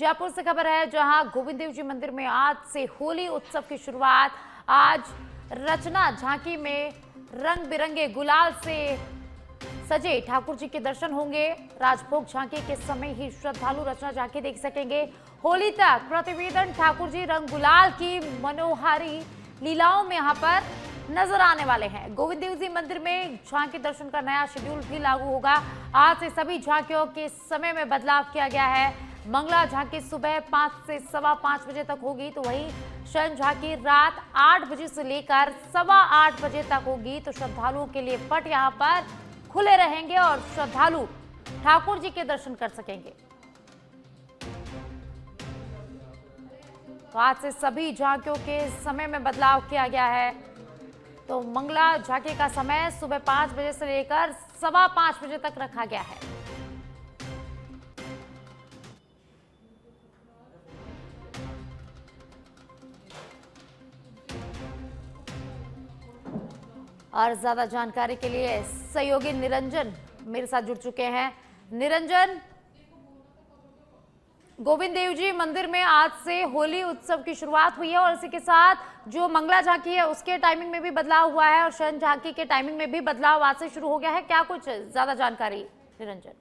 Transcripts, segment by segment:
जयपुर से खबर है, जहां गोविंद देव जी मंदिर में आज से होली उत्सव की शुरुआत। आज रचना झांकी में रंग बिरंगे गुलाल से सजे ठाकुर जी के दर्शन होंगे। राजभोग झांकी के समय ही श्रद्धालु रचना झांकी देख सकेंगे। होली तक प्रतिवेदन ठाकुर जी रंग गुलाल की मनोहारी लीलाओं में यहां पर नजर आने वाले हैं। गोविंद देव जी मंदिर में झांकी दर्शन का नया शेड्यूल भी लागू होगा। आज से सभी झांकियों के समय में बदलाव किया गया है। मंगला झांकी सुबह 5 से सवा 5 बजे तक होगी, तो वहीं शयन झांकी रात 8 बजे से लेकर सवा 8 बजे तक होगी। तो श्रद्धालुओं के लिए पट यहां पर खुले रहेंगे और श्रद्धालु ठाकुर जी के दर्शन कर सकेंगे। तो आज से सभी झांकियों के समय में बदलाव किया गया है। तो मंगला झांकी का समय सुबह 5 बजे से लेकर सवा 5 बजे तक रखा गया है। और ज्यादा जानकारी के लिए सहयोगी निरंजन मेरे साथ जुड़ चुके हैं। निरंजन, गोविंद देव जी मंदिर में आज से होली उत्सव की शुरुआत हुई है और इसी के साथ जो मंगला झांकी है उसके टाइमिंग में भी बदलाव हुआ है और शयन झांकी के टाइमिंग में भी बदलाव आज से शुरू हो गया है। क्या कुछ ज्यादा जानकारी निरंजन?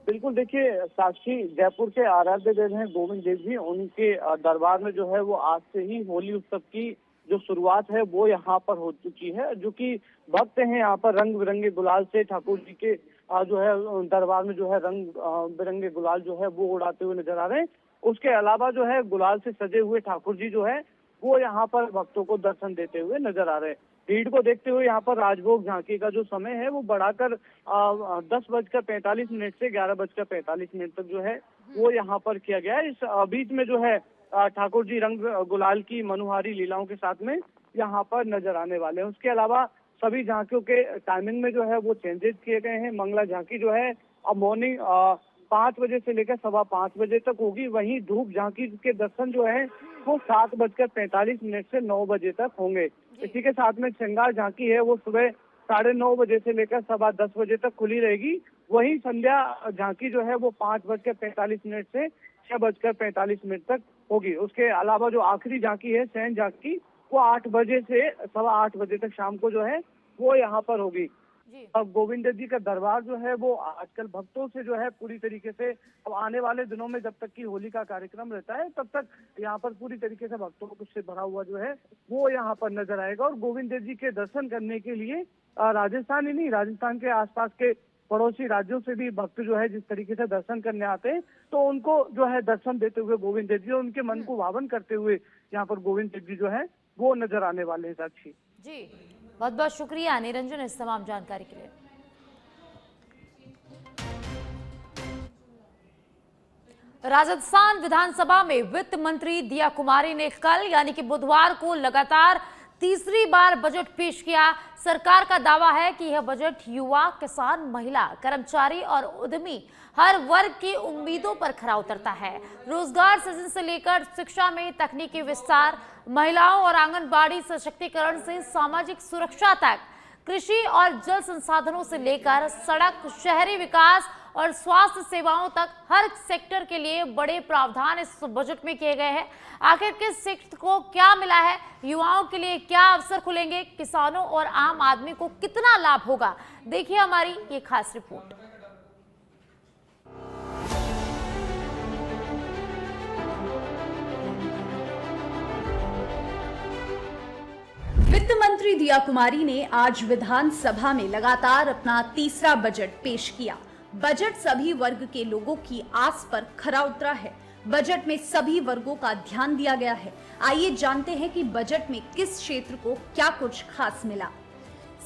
बिल्कुल, देखिए साक्षी, जयपुर के आराध्य देव हैं गोविंद देव जी, उनके दरबार में जो है वो आज से ही होली उत्सव की जो शुरुआत है वो यहाँ पर हो चुकी है। जो कि भक्त हैं यहाँ पर रंग बिरंगे गुलाल से ठाकुर जी के जो है दरबार में जो है रंग बिरंगे गुलाल जो है वो उड़ाते हुए नजर आ रहे हैं। उसके अलावा जो है गुलाल से सजे हुए ठाकुर जी जो है वो यहाँ पर भक्तों को दर्शन देते हुए नजर आ रहे हैं। भीड़ को देखते हुए यहाँ पर राजभोग झांकी का जो समय है वो बढ़ाकर 10:45 से 11:45 तक जो है वो यहाँ पर किया गया है। इस बीच में जो है ठाकुर जी रंग गुलाल की मनोहारी लीलाओं के साथ में यहाँ पर नजर आने वाले हैं। उसके अलावा सभी झांकियों के टाइमिंग में जो है वो चेंजेस किए गए हैं। मंगला झांकी जो है अब मॉर्निंग 5 बजे से लेकर सवा 5 बजे तक होगी। वहीं धूप झांकी के दर्शन जो है वो 7:45 से 9 बजे तक होंगे। इसी के साथ में श्रृंगार झांकी है वो सुबह 9:30 बजे से लेकर सवा 10 बजे तक खुली रहेगी। वहीं संध्या झांकी जो है वो 5:45 से 6:45 तक होगी। उसके अलावा जो आखिरी झांकी है शयन झांकी वो 8 बजे से सवा 8 बजे तक शाम को जो है वो यहाँ पर होगी। अब गोविंद देव जी का दरबार जो है वो आजकल भक्तों से जो है पूरी तरीके से अब आने वाले दिनों में जब तक की होली का कार्यक्रम रहता है तब तक यहाँ पर पूरी तरीके से भक्तों से भरा हुआ जो है वो यहाँ पर नजर आएगा। और गोविंद देव जी के दर्शन करने के लिए राजस्थान ही नहीं, राजस्थान के आसपास के पड़ोसी राज्यों से भी भक्त जो है जिस तरीके से दर्शन करने आते हैं तो उनको जो है दर्शन देते हुए गोविंद देव जी और उनके मन को भावन करते हुए यहाँ पर गोविंद देव जी जो है वो नजर आने वाले हैं। साक्षी जी, बहुत बहुत शुक्रिया निरंजन इस तमाम जानकारी के लिए। राजस्थान विधानसभा में वित्त मंत्री दिया कुमारी ने कल यानी कि बुधवार को लगातार तीसरी बार बजट पेश किया। सरकार का दावा है कि यह बजट युवा, किसान, महिला, कर्मचारी और उद्यमी हर वर्ग की उम्मीदों पर खरा उतरता है। रोजगार सृजन से लेकर शिक्षा में तकनीकी विस्तार, महिलाओं और आंगनबाड़ी सशक्तिकरण से सामाजिक सुरक्षा तक, कृषि और जल संसाधनों से लेकर सड़क, शहरी विकास और स्वास्थ्य सेवाओं तक हर सेक्टर के लिए बड़े प्रावधान इस बजट में किए गए हैं। आखिर किस सेक्टर को क्या मिला है, युवाओं के लिए क्या अवसर खुलेंगे, किसानों और आम आदमी को कितना लाभ होगा, देखिए हमारी ये खास रिपोर्ट। वित्त मंत्री दिया कुमारी ने आज विधानसभा में लगातार अपना तीसरा बजट पेश किया। बजट सभी वर्ग के लोगों की आस पर खरा उतरा है। बजट में सभी वर्गों का ध्यान दिया गया है। आइए जानते हैं कि बजट में किस क्षेत्र को क्या कुछ खास मिला।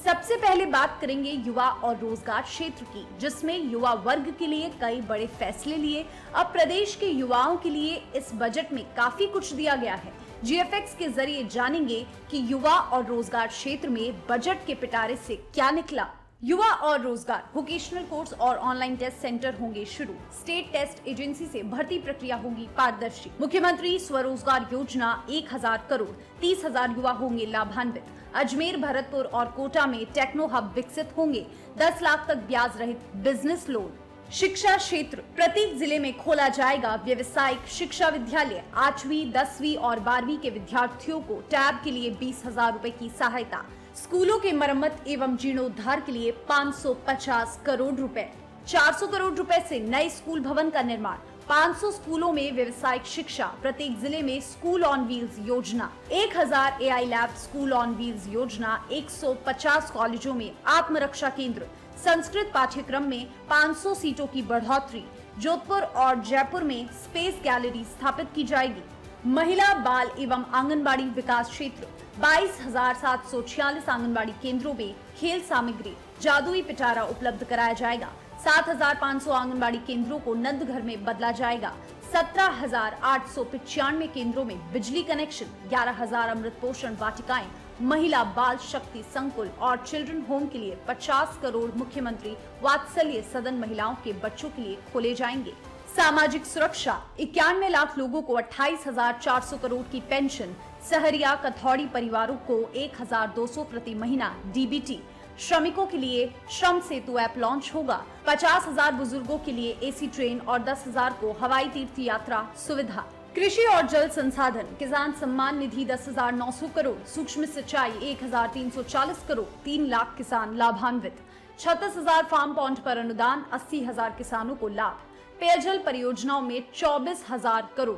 सबसे पहले बात करेंगे युवा और रोजगार क्षेत्र की, जिसमें युवा वर्ग के लिए कई बड़े फैसले लिए। अब प्रदेश के युवाओं के लिए इस बजट में काफी कुछ दिया गया है। GFX के जरिए जानेंगे कि युवा और रोजगार क्षेत्र में बजट के पिटारे से क्या निकला। युवा और रोजगार, वोकेशनल कोर्स और ऑनलाइन टेस्ट सेंटर होंगे शुरू। स्टेट टेस्ट एजेंसी से भर्ती प्रक्रिया होगी पारदर्शी। मुख्यमंत्री स्वरोजगार योजना 1000 करोड़, 30,000 युवा होंगे लाभान्वित। अजमेर, भरतपुर और कोटा में टेक्नो हब विकसित होंगे। 10 लाख तक ब्याज रहित बिजनेस लोन। शिक्षा क्षेत्र, प्रत्येक जिले में खोला जाएगा व्यवसायिक शिक्षा विद्यालय। 8वीं, 10वीं और 12वीं के विद्यार्थियों को टैब के लिए 20,000 रुपए की सहायता। स्कूलों के मरम्मत एवं जीर्णोद्धार के लिए 550 करोड़ रुपए। 400 करोड़ रुपए से नए स्कूल भवन का निर्माण। 500 स्कूलों में व्यवसायिक शिक्षा। प्रत्येक जिले में स्कूल ऑन व्हील्स योजना। 1000 AI lab school on wheels योजना। 150 कॉलेजों में आत्मरक्षा केंद्र। संस्कृत पाठ्यक्रम में 500 सीटों की बढ़ोतरी। जोधपुर और जयपुर में स्पेस गैलरी स्थापित की जाएगी। महिला, बाल एवं आंगनबाड़ी विकास क्षेत्र। 22,746 आंगनबाड़ी केंद्रों में खेल सामग्री, जादुई पिटारा उपलब्ध कराया जाएगा। 7,500 आंगनबाड़ी केंद्रों को नंद घर में बदला जाएगा। 17,895 केंद्रों में बिजली कनेक्शन। 11,000 अमृत पोषण वाटिकाएं। महिला बाल शक्ति संकुल और चिल्ड्रन होम के लिए 50 करोड़ मुख्यमंत्री वात्सल्य सदन महिलाओं के बच्चों के लिए खोले जाएंगे। सामाजिक सुरक्षा, 91 लाख लोगों को 28,400 करोड़ की पेंशन। सहरिया कथौड़ी परिवारों को 1,200 प्रति महीना डीबीटी। श्रमिकों के लिए श्रम सेतु ऐप लॉन्च होगा। 50,000 बुजुर्गों के लिए एसी ट्रेन और 10,000 को हवाई तीर्थ यात्रा सुविधा। कृषि और जल संसाधन, किसान सम्मान निधि 10,900 करोड़। सूक्ष्म सिंचाई 1,340 करोड़। 3 लाख किसान लाभान्वित। 36,000 फार्म पॉन्ड पर अनुदान। 80,000 किसानों को लाभ। पेयजल परियोजनाओं में 24,000 करोड़।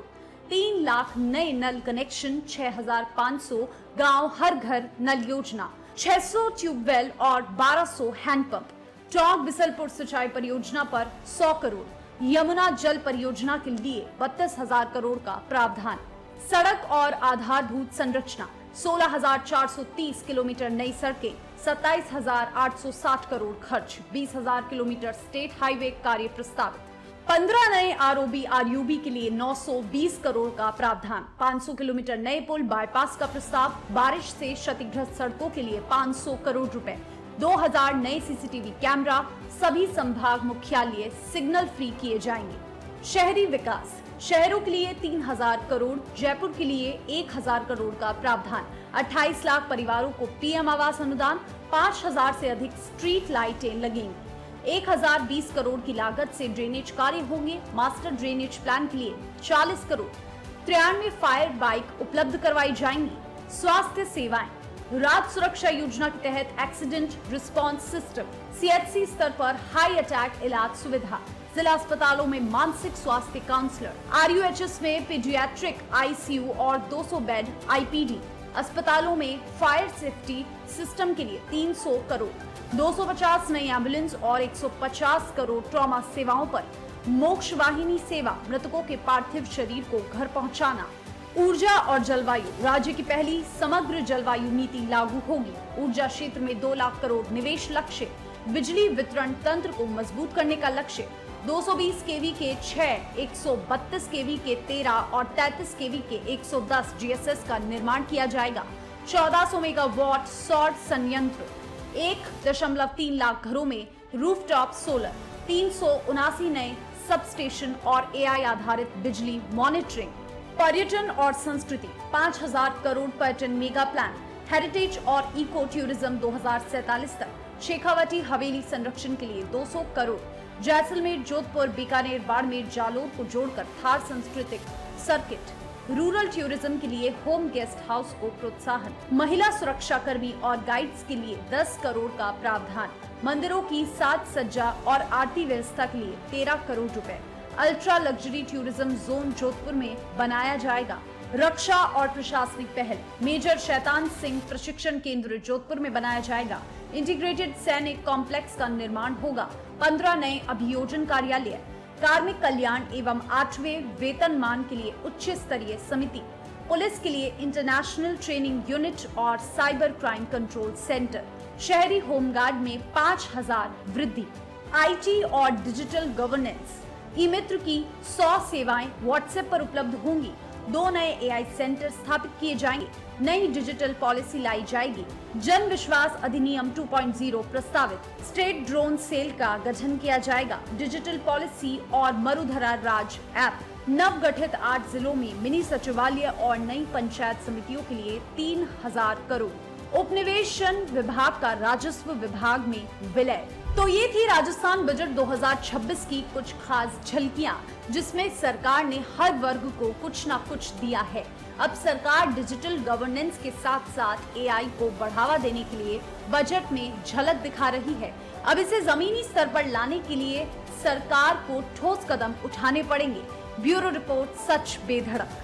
3 लाख नए नल कनेक्शन। 6,500 गांव हर घर नल योजना। 600 ट्यूबवेल और 1200 हैंडपंप। टोंक बिसलपुर सिंचाई परियोजना पर 100 करोड़। यमुना जल परियोजना के लिए 32,000 करोड़ का प्रावधान। सड़क और आधारभूत संरचना, 16,430 किलोमीटर नई सड़कें। 27,860 करोड़ खर्च। 20,000 किलोमीटर स्टेट हाईवे कार्य प्रस्तावित। 15 नए आरओबी आरयूबी के लिए 920 करोड़ का प्रावधान। 500 किलोमीटर नए पुल बाईपास का प्रस्ताव। बारिश से क्षतिग्रस्त सड़कों के लिए 500 करोड़ रुपए। 2000 नए सीसीटीवी कैमरा। सभी संभाग मुख्यालय सिग्नल फ्री किए जाएंगे। शहरी विकास, शहरों के लिए 3,000 करोड़। जयपुर के लिए 1,000 करोड़ का प्रावधान। 28 लाख परिवारों को पीएम आवास अनुदान। 5,000 से अधिक स्ट्रीट लाइटें लगेंगी। 1,020 करोड़ की लागत से ड्रेनेज कार्य होंगे। मास्टर ड्रेनेज प्लान के लिए 40 करोड़। 93 फायर बाइक उपलब्ध करवाई जाएंगी। स्वास्थ्य सेवाएं, राज्य सुरक्षा योजना के तहत एक्सीडेंट रिस्पांस सिस्टम। सीएचसी स्तर पर हाई अटैक इलाज सुविधा। जिला अस्पतालों में मानसिक स्वास्थ्य काउंसलर। आरयूएचएस में पीडियाट्रिक आईसीयू और 200 बेड आईपीडी। अस्पतालों में फायर सेफ्टी सिस्टम के लिए 300 करोड़। 250 नई एम्बुलेंस और 150 करोड़ ट्रॉमा सेवाओं पर। मोक्ष वाहिनी सेवा, मृतकों के पार्थिव शरीर को घर पहुंचाना। ऊर्जा और जलवायु, राज्य की पहली समग्र जलवायु नीति लागू होगी। ऊर्जा क्षेत्र में 2 लाख करोड़ निवेश लक्ष्य। बिजली वितरण तंत्र को मजबूत करने का लक्ष्य। 220 केवी के 6, 132 केवी के 13 और 33 केवी के 110 जीएसएस का निर्माण किया जाएगा। 1400 मेगावाट सौर संयंत्र। 1.3 लाख घरों में रूफटॉप सोलर। 379 नए सबस्टेशन और एआई आधारित बिजली मॉनिटरिंग। पर्यटन और संस्कृति, 5,000 करोड़ पर्यटन मेगा प्लान। हेरिटेज और इको टूरिज्म 2047 तक। शेखावटी हवेली संरक्षण के लिए 200 करोड़। जैसलमेर, जोधपुर, बीकानेर, बाड़मेर, जालोर को जोड़कर थार सांस्कृतिक सर्किट। रूरल टूरिज्म के लिए होम गेस्ट हाउस को प्रोत्साहन। महिला सुरक्षा कर्मी और गाइड्स के लिए 10 करोड़ का प्रावधान। मंदिरों की साज सज्जा और आरती व्यवस्था के लिए 13 करोड़ रुपए। Ultra luxury tourism zone Jodhpur में बनाया जाएगा। रक्षा और प्रशासनिक पहल, मेजर शैतान सिंह प्रशिक्षण केंद्र जोधपुर में बनाया जाएगा। इंटीग्रेटेड सैनिक कॉम्प्लेक्स का निर्माण होगा। 15 नए अभियोजन कार्यालय। कार्मिक कल्याण एवं 8वें वेतनमान के लिए उच्च स्तरीय समिति। पुलिस के लिए इंटरनेशनल ट्रेनिंग यूनिट और साइबर क्राइम कंट्रोल सेंटर। शहरी होमगार्ड में 5,000 वृद्धि। आईटी और डिजिटल गवर्नेंस, ई मित्र की 100 सेवाएं व्हाट्सएप पर उपलब्ध होंगी। 2 नए एआई सेंटर स्थापित किए जाएंगे। नई डिजिटल पॉलिसी लाई जाएगी। जन विश्वास अधिनियम 2.0 प्रस्तावित। स्टेट ड्रोन सेल का गठन किया जाएगा। डिजिटल पॉलिसी और मरुधरा राज ऐप। नवगठित 8 जिलों में मिनी सचिवालय और नई पंचायत समितियों के लिए 3,000 करोड़। उपनिवेशन विभाग का राजस्व विभाग में विलय। तो ये थी राजस्थान बजट 2026 की कुछ खास झलकियां, जिसमें सरकार ने हर वर्ग को कुछ ना कुछ दिया है। अब सरकार डिजिटल गवर्नेंस के साथ साथ एआई को बढ़ावा देने के लिए बजट में झलक दिखा रही है। अब इसे जमीनी स्तर पर लाने के लिए सरकार को ठोस कदम उठाने पड़ेंगे। ब्यूरो रिपोर्ट, सच बेधड़क।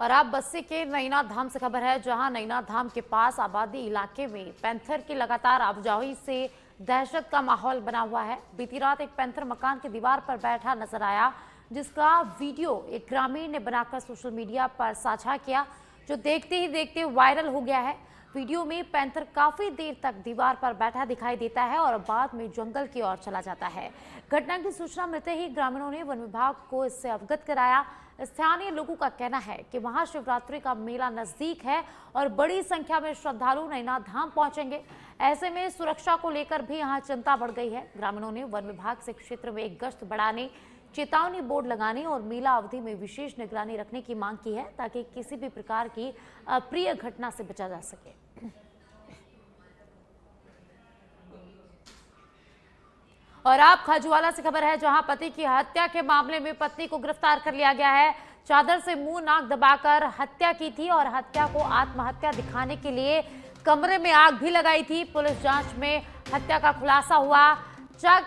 और आप बस्सी के नैना धाम से खबर है, जहां नैना धाम के पास आबादी इलाके में पैंथर की लगातार आवाजाही से दहशत का माहौल बना हुआ है। बीती रात एक पैंथर मकान की दीवार पर बैठा नजर आया, जिसका वीडियो एक ग्रामीण ने बनाकर सोशल मीडिया पर साझा किया, जो देखते ही देखते वायरल हो गया है। वीडियो में पैंथर काफी देर तक दीवार पर बैठा दिखाई देता है और बाद में जंगल की ओर चला जाता है। घटना की सूचना मिलते ही ग्रामीणों ने वन विभाग को इससे अवगत कराया। स्थानीय लोगों का कहना है कि महाशिवरात्रि का मेला नजदीक है और बड़ी संख्या में श्रद्धालु नैना धाम पहुंचेंगे। ऐसे में सुरक्षा को लेकर भी यहां चिंता बढ़ गई है। ग्रामीणों ने वन विभाग से क्षेत्र में एक गश्त बढ़ाने, चेतावनी बोर्ड लगाने और मेला अवधि में विशेष निगरानी रखने की मांग की है, ताकि किसी भी प्रकार की अप्रिय घटना से बचा जा सके। और आप खाजूवाला से खबर है, जहां पति की हत्या के मामले में पत्नी को गिरफ्तार कर लिया गया है। चादर से मुंह नाक दबाकर हत्या की थी और हत्या को आत्महत्या दिखाने के लिए कमरे में आग भी लगाई थी। पुलिस जांच में हत्या का खुलासा हुआ। चक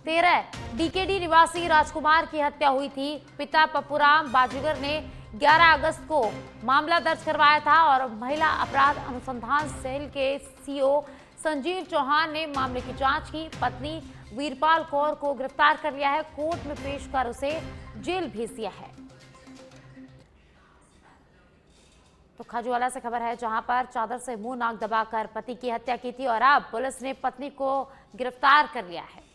13 डीकेडी निवासी राजकुमार की हत्या हुई थी। पिता पप्पूराम बाजीगर ने 11 अगस्त को मामला दर्ज करवाया था और महिला अपराध अनुसंधान सेल के सीओ संजीव चौहान ने मामले की जांच की। पत्नी वीरपाल कौर को गिरफ्तार कर लिया है। कोर्ट में पेश कर उसे जेल भेज दिया है। तो खाजूवाला से खबर है, जहां पर चादर से मुंह नाक दबाकर पति की हत्या की थी और अब पुलिस ने पत्नी को गिरफ्तार कर लिया है।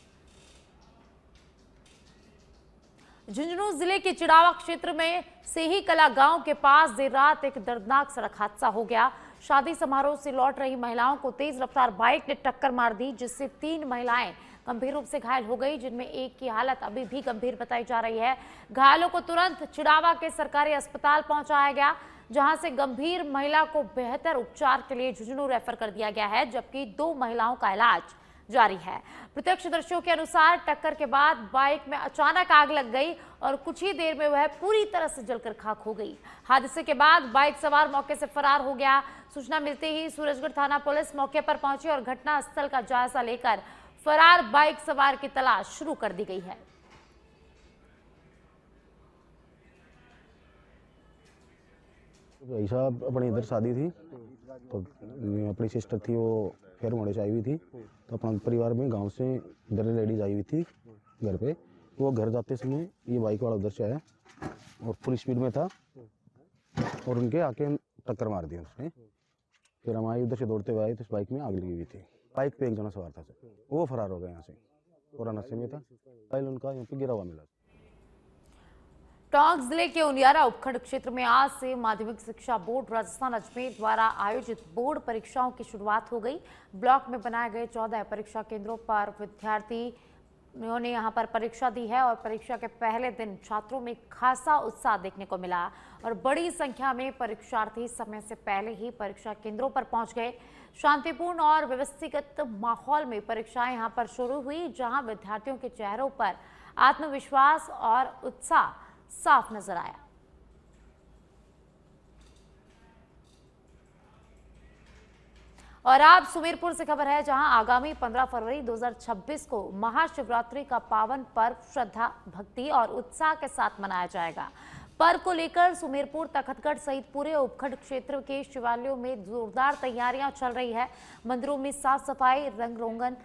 झुंझुनू जिले के चिड़ावा क्षेत्र में सेही कला गांव के पास देर रात एक दर्दनाक सड़क हादसा हो गया। शादी समारोह से लौट रही महिलाओं को तेज रफ्तार बाइक ने टक्कर मार दी, जिससे 3 महिलाएं गंभीर रूप से घायल हो गई, जिनमें एक की हालत अभी भी गंभीर बताई जा रही है। घायलों को तुरंत चिड़ावा के सरकारी अस्पताल पहुंचाया गया, जहां से गंभीर महिला को बेहतर उपचार के लिए झुंझुनू रेफर कर दिया गया है, जबकि 2 महिलाओं का इलाज जारी है। प्रत्यक्षदर्शियों के अनुसार टक्कर के बाद बाइक में अचानक आग लग गई और कुछ ही देर में वह पूरी तरह से जलकर खाक हो गई। हादसे के बाद बाइक सवार मौके से फरार हो गया। सूचना मिलते ही सूरजगढ़ थाना पुलिस मौके पर पहुंची और घटना स्थल का जायजा लेकर फरार बाइक सवार की तलाश शुरू कर दी गई है। भाई साहब अपने इधर शादी थी, तो अपनी सिस्टर थी, वो फिर मोड़े से आई हुई थी, तो अपना परिवार में गांव से इधर लेडीज आई हुई थी घर पे। वो घर जाते समय ये बाइक वाला उधर से आया और फुल स्पीड में था और उनके आके टक्कर मार दी उसने। फिर हम आए, उधर से दौड़ते हुए आए तो इस बाइक में आग लगी हुई थी। बाइक पे एक जना सवार था सर, वो फरार हो गया यहाँ से, पूरा नशे में था। फाइल उनका यहाँ पे गिरा हुआ मिला। टोंक जिले के उनियारा उपखंड क्षेत्र में आज से माध्यमिक शिक्षा बोर्ड राजस्थान अजमेर द्वारा आयोजित बोर्ड परीक्षाओं की शुरुआत हो गई। ब्लॉक में बनाए गए 14 परीक्षा केंद्रों पर विद्यार्थियों ने यहां पर परीक्षा दी है और परीक्षा के पहले दिन छात्रों में खासा उत्साह देखने को मिला और बड़ी संख्या में परीक्षार्थी समय से पहले ही परीक्षा केंद्रों पर पहुंच गए। शांतिपूर्ण और व्यवस्थित माहौल में परीक्षाएं यहां पर शुरू हुई, जहां विद्यार्थियों के चेहरों पर आत्मविश्वास और उत्साह साफ नजर आया। और आप सुमेरपुर से खबर है, जहां आगामी 15 फरवरी 2026 को महाशिवरात्रि का पावन पर्व श्रद्धा, भक्ति और उत्साह के साथ मनाया जाएगा। पर्व को लेकर सुमेरपुर, तखतगढ़ सहित पूरे उपखंड क्षेत्र के शिवालयों में जोरदार तैयारियां चल रही है। मंदिरों में साफ सफाई, रंग रोगन,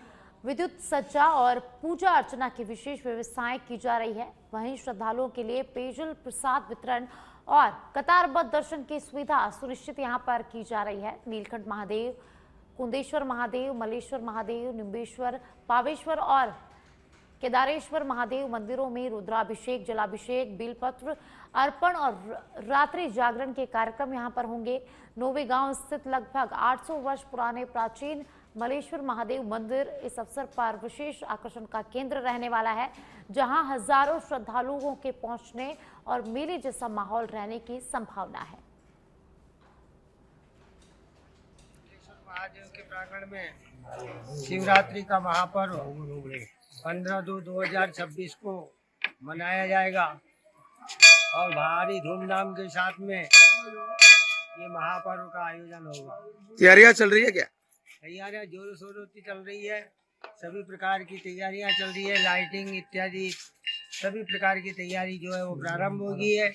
विद्युत सज्जा और पूजा अर्चना की विशेष व्यवस्थाएं की जा रही है। वहीं श्रद्धालुओं के लिए पेयजल, प्रसाद वितरण और कतारबद्ध दर्शन की सुविधा सुनिश्चित यहां पर की जा रही है। नीलकंठ महादेव, कुंदेश्वर महादेव, मलेश्वर महादेव, निम्बेश्वर, पावेश्वर और केदारेश्वर महादेव मंदिरों में रुद्राभिषेक, जलाभिषेक, बेलपत्र अर्पण और रात्रि जागरण के कार्यक्रम यहां पर होंगे। नोवे गांव स्थित लगभग 800 वर्ष पुराने प्राचीन मलेश्वर महादेव मंदिर इस अवसर पर विशेष आकर्षण का केंद्र रहने वाला है, जहां हजारों श्रद्धालुओं के पहुंचने और मेले जैसा माहौल रहने की संभावना है। महादेव के प्रांगण में शिवरात्रि का महापर्व 15/2/2026 को मनाया जाएगा और भारी धूमधाम के साथ में ये महापर्व का आयोजन होगा। तैयारियां चल रही है क्या? तैयारियां जोरों शोरों से चल रही है, सभी प्रकार की तैयारियां चल रही है, लाइटिंग इत्यादि सभी प्रकार की तैयारी जो है वो प्रारंभ हो गई है।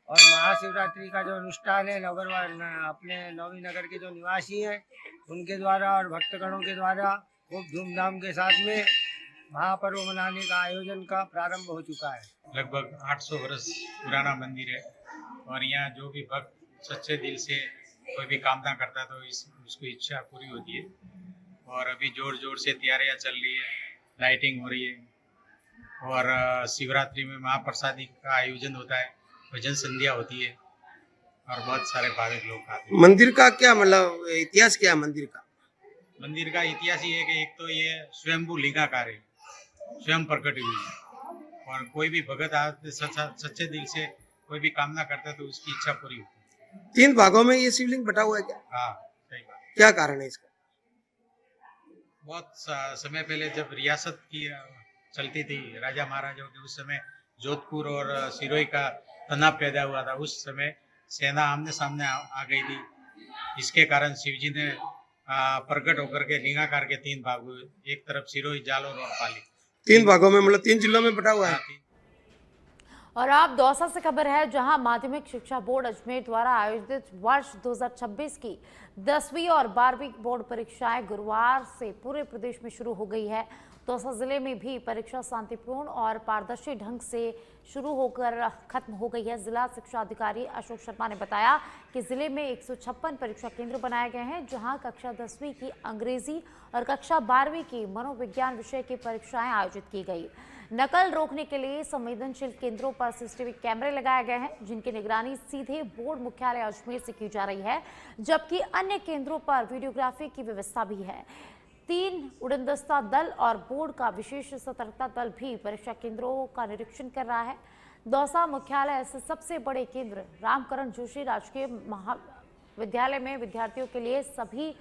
और महाशिवरात्रि का जो अनुष्ठान है अपने नौवी नगर के जो निवासी हैं उनके द्वारा और भक्तगणों के द्वारा खूब धूमधाम के साथ में महापर्व मनाने का आयोजन का प्रारंभ हो चुका है। लगभग 800 वर्ष पुराना मंदिर है और यहाँ जो भी भक्त सच्चे दिल से कोई भी कामना करता है तो उसकी इच्छा पूरी होती है। और अभी जोर जोर से तैयारियां चल रही है, लाइटिंग हो रही है और शिवरात्रि में महाप्रसादी का आयोजन होता है, भजन संध्या होती है और बहुत सारे भाविक लोग आते हैं। मंदिर का क्या मतलब इतिहास क्या है मंदिर का? मंदिर का इतिहास ये है कि एक तो ये स्वयंभू लिंगाकार है, स्वयं प्रकट हुई है और कोई भी भगत सच्चे दिल से कोई भी कामना करता है तो उसकी इच्छा पूरी होती है। 3 भागों में ये शिवलिंग बटा हुआ है क्या? हाँ, सही बात। क्या कारण है इसका? बहुत समय पहले जब रियासत की चलती थी राजा महाराजाओं के, उस समय जोधपुर और सिरोही का तनाव पैदा हुआ था। उस समय सेना आमने सामने आ गई थी, इसके कारण शिवजी ने प्रकट होकर के लिंगाकार के 3 भाग हुए, एक तरफ सिरोही, जालोर और पाली। 3 भागों में मतलब 3 जिलों में बटा हुआ है। और आप दौसा से खबर है, जहां माध्यमिक शिक्षा बोर्ड अजमेर द्वारा आयोजित वर्ष 2026 की 10वीं और 12वीं बोर्ड परीक्षाएं गुरुवार से पूरे प्रदेश में शुरू हो गई है। दौसा जिले में भी परीक्षा शांतिपूर्ण और पारदर्शी ढंग से शुरू होकर खत्म हो गई है। जिला शिक्षा अधिकारी अशोक शर्मा ने बताया कि जिले में 156 परीक्षा केंद्र बनाए गए हैं, जहां कक्षा 10वीं की अंग्रेजी और कक्षा 12वीं की मनोविज्ञान विषय की परीक्षाएं आयोजित की गई। नकल रोकने के लिए संवेदनशील केंद्रों पर सीसीटीवी कैमरे लगाए गए हैं, जिनकी निगरानी सीधे बोर्ड मुख्यालय अजमेर से की जा रही है, जबकि अन्य केंद्रों पर वीडियोग्राफी की व्यवस्था भी है। 3 उड़नदस्ता दल और बोर्ड का विशेष सतर्कता दल भी परीक्षा केंद्रों का निरीक्षण कर रहा है। दौसा मुख्यालय से सबसे बड़े केंद्र रामकरण जोशी राजकीय महाविद्यालय में विद्यार्थियों के लिए सभी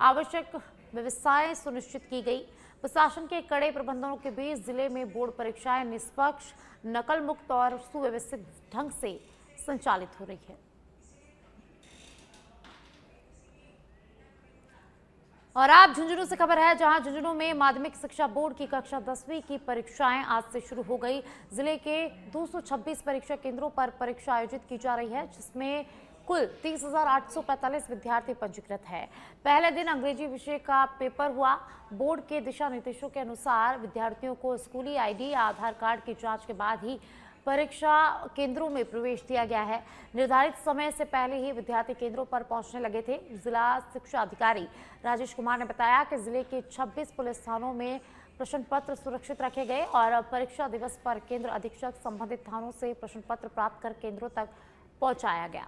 आवश्यक व्यवस्थाएं सुनिश्चित की गई। प्रशासन के कड़े प्रबंधनों के बीच जिले में बोर्ड परीक्षाएं निष्पक्ष, नकल मुक्त और सुव्यवस्थित ढंग से संचालित हो रही है। और आप झुंझुनू से खबर है, जहां झुंझुनू में माध्यमिक शिक्षा बोर्ड की कक्षा 10वीं की परीक्षाएं आज से शुरू हो गई। जिले के 226 परीक्षा केंद्रों पर परीक्षा आयोजित की जा रही है, जिसमें कुल 30,845 विद्यार्थी पंजीकृत है। पहले दिन अंग्रेजी विषय का पेपर हुआ। बोर्ड के दिशा निर्देशों के अनुसार विद्यार्थियों को स्कूली आईडी या आधार कार्ड की जांच के बाद ही परीक्षा केंद्रों में प्रवेश दिया गया है। निर्धारित समय से पहले ही विद्यार्थी केंद्रों पर पहुंचने लगे थे। जिला शिक्षा अधिकारी राजेश कुमार ने बताया कि जिले के 26 पुलिस थानों में प्रश्न पत्र सुरक्षित रखे गए और परीक्षा दिवस पर केंद्र अधीक्षक संबंधित थानों से प्रश्न पत्र प्राप्त कर केंद्रों तक पहुंचाया गया।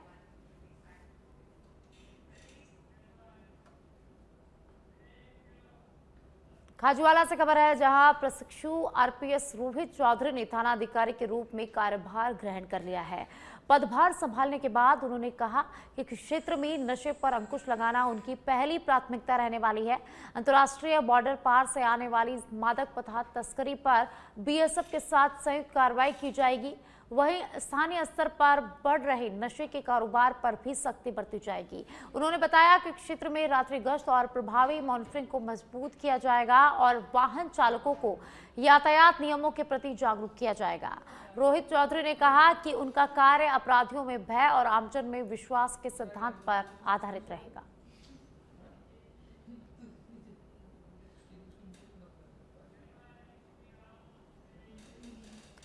खाजूवाला से खबर है, जहां प्रशिक्षु आरपीएस रोहित चौधरी ने थानाधिकारी के रूप में कार्यभार ग्रहण कर लिया है। पदभार संभालने के बाद उन्होंने कहा कि क्षेत्र में नशे पर अंकुश लगाना उनकी पहली प्राथमिकता रहने वाली है। अंतर्राष्ट्रीय बॉर्डर पार से आने वाली मादक पदार्थ तस्करी पर बीएसएफ के साथ संयुक्त कार्रवाई की जाएगी। वहीं स्थानीय स्तर पर बढ़ रहे नशे के कारोबार पर भी सख्ती बरती जाएगी। उन्होंने बताया कि क्षेत्र में रात्रि गश्त और प्रभावी मॉनिटरिंग को मजबूत किया जाएगा और वाहन चालकों को यातायात नियमों के प्रति जागरूक किया जाएगा। रोहित चौधरी ने कहा कि उनका कार्य अपराधियों में भय और आमजन में विश्वास के सिद्धांत पर आधारित रहेगा।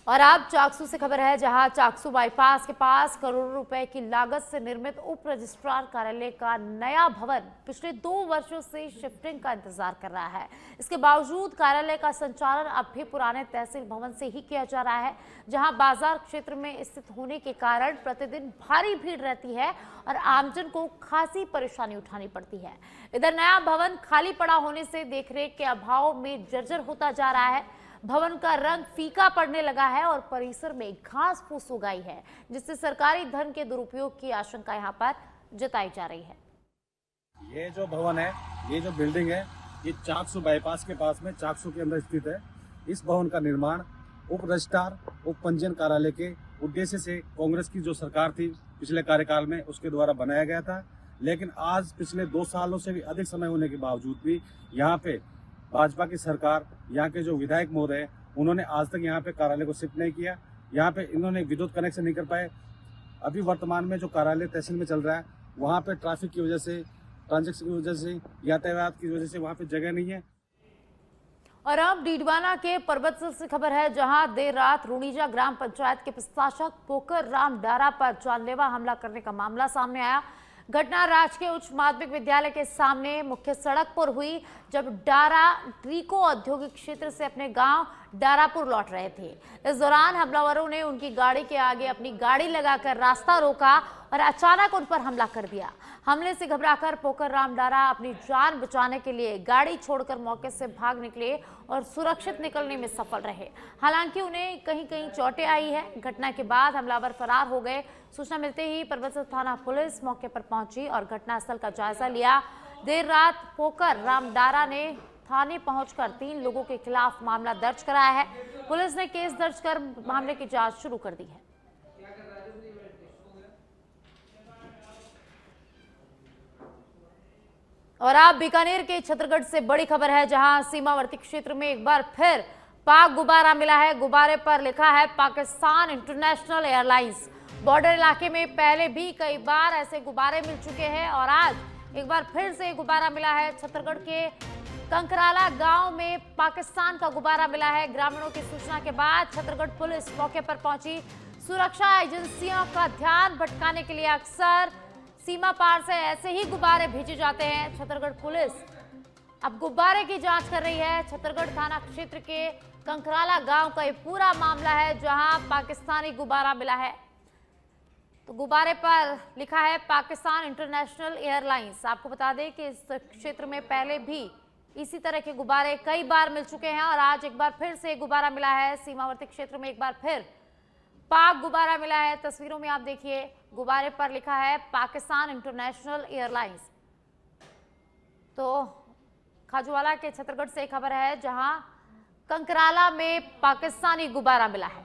और अब चाकसू से खबर है, जहां चाकसू बाईपास के पास करोड़ों रुपए की लागत से निर्मित उप रजिस्ट्रार कार्यालय का नया भवन पिछले 2 वर्षों से शिफ्टिंग का इंतजार कर रहा है। इसके बावजूद कार्यालय का संचालन अब भी पुराने तहसील भवन से ही किया जा रहा है, जहां बाजार क्षेत्र में स्थित होने के कारण प्रतिदिन भारी भीड़ रहती है और आमजन को खासी परेशानी उठानी पड़ती है। इधर नया भवन खाली पड़ा होने से देखरेख के अभाव में जर्जर होता जा रहा है। भवन का रंग फीका पड़ने लगा है और परिसर में घास फूस उगाई है, जिससे सरकारी धन के दुरुपयोग की आशंका यहां पर जताई जा रही है। ये जो भवन है, ये जो बिल्डिंग है, ये चाकसू बाईपास के पास में चाकसू के अंदर स्थित है। इस भवन का निर्माण उप रजिस्ट्रार उप पंजीयन कार्यालय के उद्देश्य से कांग्रेस की जो सरकार थी पिछले कार्यकाल में उसके द्वारा बनाया गया था, लेकिन आज पिछले 2 सालों से भी अधिक समय होने के बावजूद भी यहाँ पे भाजपा की सरकार, यहाँ के जो विधायक महोदय, उन्होंने आज तक यहाँ पे कार्यालय को शिफ्ट नहीं किया। यहाँ पे इन्होंने विद्युत कनेक्शन नहीं कर पाए। अभी वर्तमान में जो कार्यालय तहसील में चल रहा है वहाँ पे ट्रैफिक की वजह से, ट्रांजैक्शन की वजह से, यातायात की वजह से वहाँ पे जगह नहीं है। और अब डीडवाना के परबतसर से खबर है, जहां देर रात रूणीजा ग्राम पंचायत के प्रशासक पोकर राम डारा पर जानलेवा हमला करने का मामला सामने आया। घटना राजकीय उच्च माध्यमिक विद्यालय के सामने मुख्य सड़क पर हुई, जब डारा ट्रीको औद्योगिक क्षेत्र से अपने गांव डारापुर लौट रहे थे। इस दौरान हमलावरों ने उनकी गाड़ी के आगे अपनी गाड़ी लगाकर रास्ता रोका और अचानक उन पर हमला कर दिया। हमले से घबराकर पोकर राम डारा अपनी जान बचाने के लिए गाड़ी छोड़कर मौके से भाग निकले और सुरक्षित निकलने में सफल रहे। हालांकि उन्हें कहीं कहीं चोटें आई है। घटना के बाद हमलावर फरार हो गए। सूचना मिलते ही परबतसर थाना पुलिस मौके पर पहुंची और घटनास्थल का जायजा लिया। देर रात पोकर राम डारा ने थाने पहुंचकर 3 लोगों के खिलाफ मामला दर्ज कराया है। पुलिस ने केस दर्ज कर मामले की जांच शुरू कर दी है। और अब बीकानेर के छतरगढ़ से बड़ी खबर है, जहां सीमावर्ती क्षेत्र में एक बार फिर पाक गुब्बारा मिला है। गुब्बारे पर लिखा है पाकिस्तान इंटरनेशनल एयरलाइंस। बॉर्डर इलाके में पहले भी कई बार ऐसे गुब्बारे मिल चुके हैं और आज एक बार फिर से गुब्बारा मिला है। छतरगढ़ के कंकराला गांव में पाकिस्तान का गुब्बारा मिला है। ग्रामीणों की सूचना के बाद छतरगढ़ पुलिस मौके पर पहुंची। सुरक्षा एजेंसियों का ध्यान भटकाने के लिए अक्सर सीमा पार से ऐसे ही गुब्बारे भेजे जाते हैं। छतरगढ़ पुलिस अब गुब्बारे की जांच कर रही है। छतरगढ़ थाना क्षेत्र के कंकराला गांव का ये पूरा मामला है, जहां पाकिस्तानी गुब्बारा मिला है। तो गुब्बारे पर लिखा है पाकिस्तान इंटरनेशनल एयरलाइंस। आपको बता दें कि इस क्षेत्र में पहले भी इसी तरह के गुब्बारे कई बार मिल चुके हैं और आज एक बार फिर से गुब्बारा मिला है। सीमावर्ती क्षेत्र में एक बार फिर पाक गुब्बारा मिला है। तस्वीरों में आप देखिए, गुब्बारे पर लिखा है पाकिस्तान इंटरनेशनल एयरलाइंस। तो खाजूवाला के छतरगढ़ से खबर है, जहां कंकराला में पाकिस्तानी गुब्बारा मिला है।